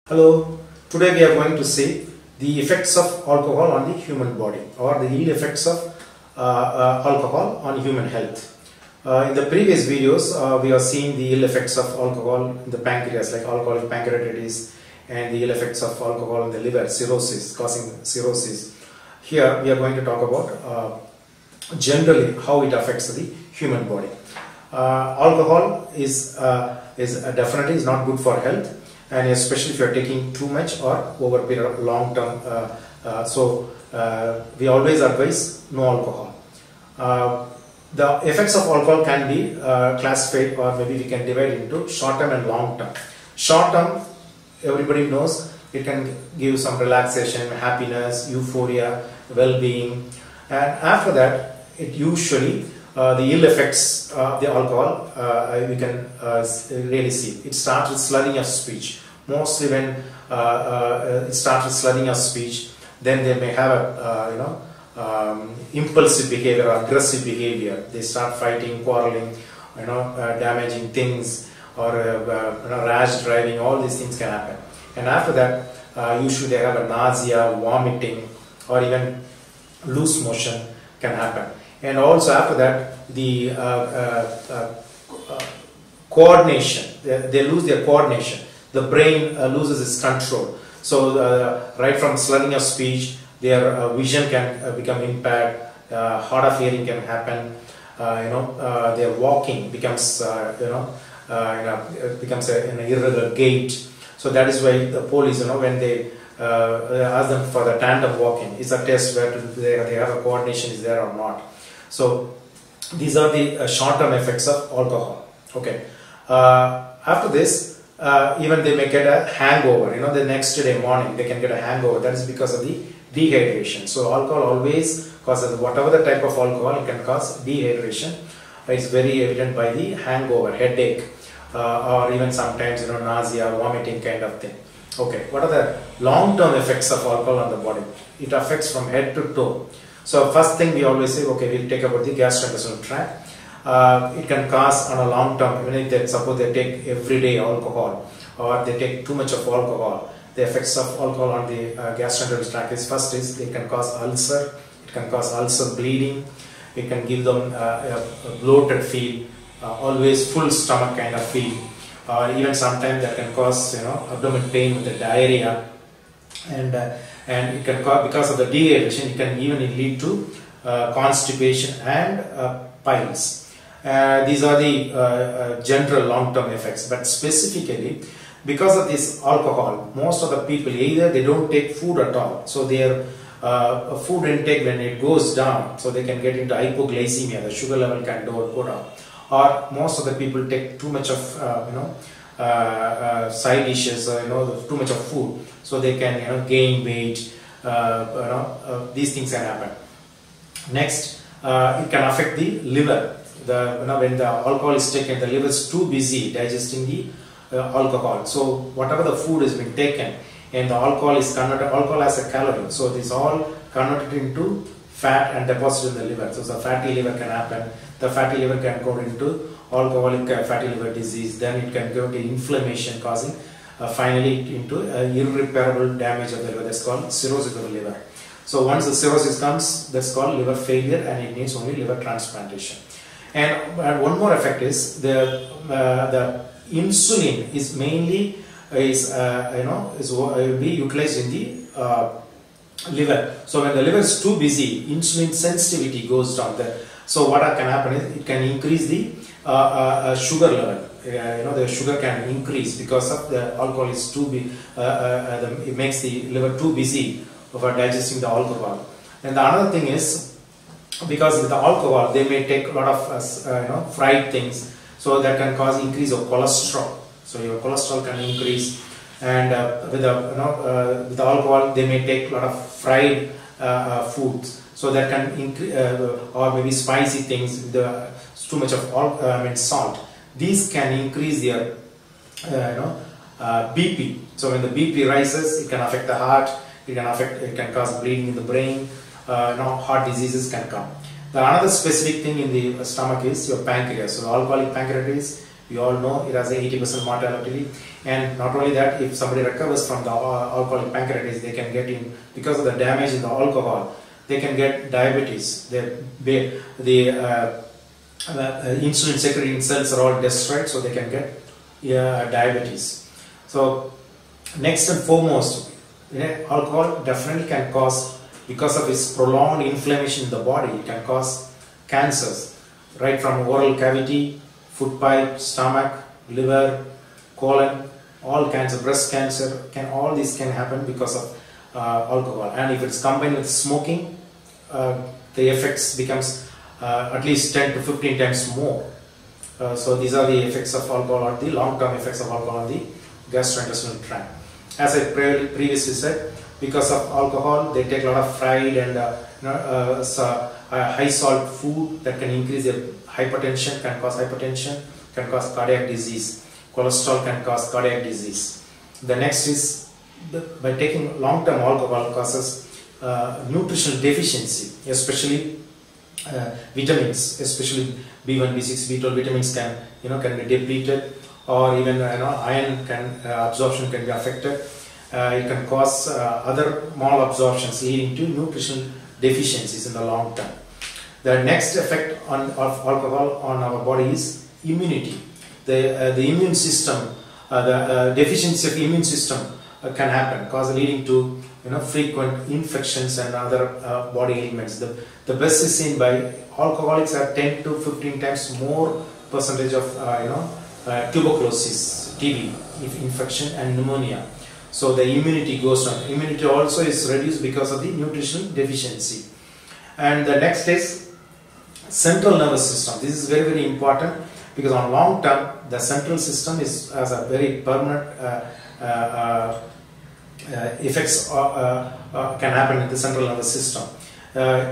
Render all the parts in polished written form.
Hello, today we are going to see the effects of alcohol on the human body or the ill effects of alcohol on human health. In the previous videos, we have seen the ill effects of alcohol in the pancreas, like alcoholic pancreatitis, and the ill effects of alcohol in the liver, cirrhosis, causing cirrhosis. Here we are going to talk about generally how it affects the human body. Alcohol is definitely is not good for health, and especially if you are taking too much or over a period of long term. We always advise no alcohol. The effects of alcohol can be classified, or maybe we can divide into short term and long term. Short term, everybody knows it can give some relaxation, happiness, euphoria, well-being, and after that it usually the ill effects of the alcohol we can really see. It starts with slurring of speech. Mostly when it starts with slurring of speech, then they may have a impulsive behavior or aggressive behavior. They start fighting, quarreling, damaging things, or rash driving. All these things can happen. And after that, usually they have a nausea, vomiting, or even loose motion can happen. And also after that, the coordination, they lose their coordination. The brain loses its control. So right from slurring of speech, their vision can become impaired, hard of hearing can happen, their walking becomes becomes an irregular gait. So that is why the police, when they ask them for the tandem walking, it's a test where they have a coordination is there or not. So these are the short-term effects of alcohol. Okay. After this, even they may get a hangover. The next day morning they can get a hangover. That is because of the dehydration. So alcohol always causes, whatever the type of alcohol, it can cause dehydration. It's very evident by the hangover, headache, or even sometimes nausea, vomiting kind of thing. Okay. What are the long-term effects of alcohol on the body? It affects from head to toe. So first thing we always say, okay, we'll take about the gastrointestinal tract. It can cause on a long term, even if they suppose they take everyday alcohol or they take too much of alcohol. The effects of alcohol on the gastrointestinal tract is, first is it can cause ulcer. It can cause ulcer bleeding. It can give them a bloated feel, always full stomach kind of feel, or even sometimes that can cause abdomen pain with the diarrhea, and it can cause, because of the dehydration, it can even lead to constipation and piles. These are the general long-term effects, but specifically because of this alcohol, most of the people either they don't take food at all, so their food intake, when it goes down, so they can get into hypoglycemia, the sugar level can go down, or most of the people take too much of side dishes, too much of food, so they can gain weight. These things can happen. Next, it can affect the liver. When the alcohol is taken, the liver is too busy digesting the alcohol. So whatever the food has been taken, and the alcohol is converted, alcohol has a calorie, so this all converted into fat and deposited in the liver. So the fatty liver can happen. The fatty liver can go into alcoholic fatty liver disease. Then it can go to inflammation, causing finally into irreparable damage of the liver. That's called cirrhosis of the liver. So once the cirrhosis comes, that's called liver failure, and it needs only liver transplantation. And one more effect is the insulin is mainly will be utilized in the liver. So when the liver is too busy, insulin sensitivity goes down. So what can happen is it can increase the sugar level. The sugar can increase because of the alcohol is too big. It makes the liver too busy for digesting the alcohol. And the another thing is, because with the alcohol they may take a lot of fried things, so that can cause increase of cholesterol. So your cholesterol can increase, and with the alcohol they may take a lot of fried foods, so that can increase, or maybe spicy things with too much of salt. These can increase their BP. So when the BP rises, it can affect the heart. It can cause bleeding in the brain. Heart diseases can come. The another specific thing in the stomach is your pancreas. So alcoholic pancreatitis We all know it has a 80% mortality. And not only that, if somebody recovers from the alcoholic pancreatitis, they can get in, because of the damage in the alcohol, they can get diabetes. The insulin secreting cells are all destroyed, so they can get diabetes. So next and foremost, alcohol definitely can cause, because of its prolonged inflammation in the body, it can cause cancers, right from oral cavity, food pipe, stomach, liver, colon, all kinds of breast cancer, all these can happen because of alcohol. And if it's combined with smoking, the effects becomes at least 10 to 15 times more. So these are the effects of alcohol, or the long-term effects of alcohol on the gastrointestinal tract. As I previously said, because of alcohol, they take a lot of fried and high salt food that can increase their hypertension, can cause hypertension, can cause cardiac disease. Cholesterol can cause cardiac disease. The next is, by taking long-term alcohol causes nutritional deficiency, especially vitamins, especially B1, B6, B12 vitamins can be depleted, or even iron absorption can be affected. It can cause other malabsorptions, leading to nutritional deficiencies in the long term. The next effect of alcohol on our body is immunity. The immune system, the deficiency of the immune system can happen, leading to frequent infections and other body ailments. The best is seen by alcoholics have 10 to 15 times more percentage of tuberculosis, TB infection, and pneumonia. So the immunity goes down. Immunity also is reduced because of the nutritional deficiency. And the next is central nervous system. This is very, very important, because on long term the central system has a very permanent effects can happen in the central nervous system.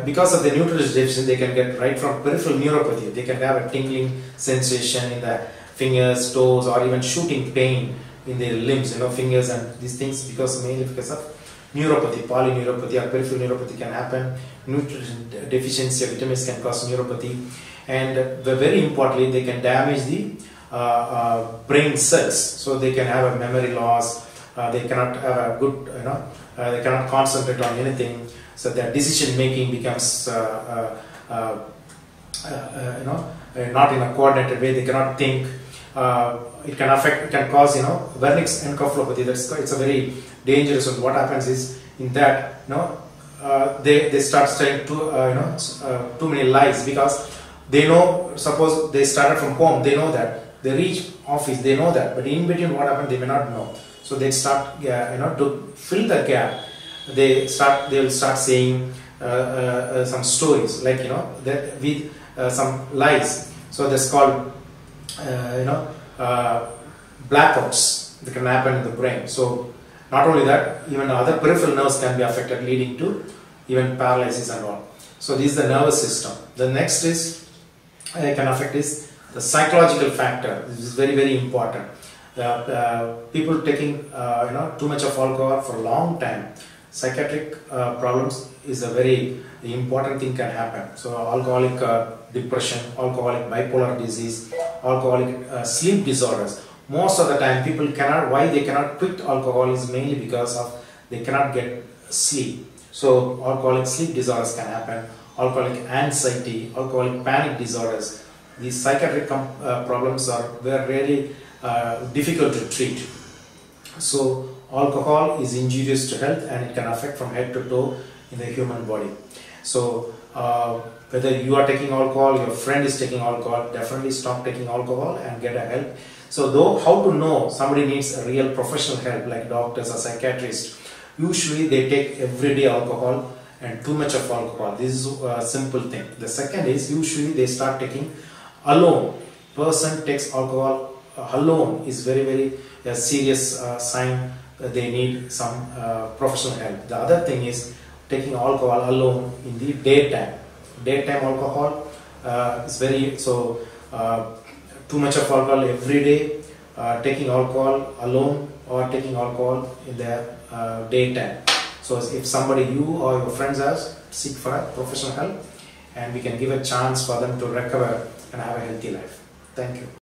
Because of the nutritional deficiency, they can get right from peripheral neuropathy. They can have a tingling sensation in the fingers, toes, or even shooting pain in their limbs, fingers and these things, mainly because of neuropathy, polyneuropathy or peripheral neuropathy can happen. Nutrition deficiency of vitamins can cause neuropathy, and very importantly, they can damage the brain cells, so they can have a memory loss. They cannot have a good, they cannot concentrate on anything. So their decision making becomes, not in a coordinated way. They cannot think. It can cause, Wernicke's encephalopathy. It's a very dangerous one. What happens is, in that, they start saying too many lies, because they know. Suppose they started from home, they know that. They reach office, they know that. But in between, what happened, they may not know. So they start, to fill the gap. They will start saying some stories, like that with some lies. So that's called blackouts that can happen in the brain. So not only that, even other peripheral nerves can be affected, leading to even paralysis and all. So this is the nervous system. The next is can affect is the psychological factor. This is very, very important. People taking too much of alcohol for a long time, psychiatric problems is a very important thing can happen. So alcoholic depression, alcoholic bipolar disease, alcoholic sleep disorders. Most of the time people why they cannot quit alcohol is mainly because of they cannot get sleep. So alcoholic sleep disorders can happen, alcoholic anxiety, alcoholic panic disorders. These psychiatric problems are really difficult to treat. So alcohol is injurious to health, and it can affect from head to toe in the human body. So whether you are taking alcohol, your friend is taking alcohol, definitely stop taking alcohol and get a help. So how to know somebody needs a real professional help, like doctors or psychiatrists? Usually they take everyday alcohol and too much of alcohol. This is a simple thing. The second is, usually they start taking alone. Person takes alcohol alone is very, very serious sign that they need some professional help. The other thing is taking alcohol alone in the daytime. Daytime alcohol is very, so too much of alcohol every day, taking alcohol alone, or taking alcohol in the daytime. So if somebody, you or your friends have, seek for a professional help, and we can give a chance for them to recover and have a healthy life. Thank you.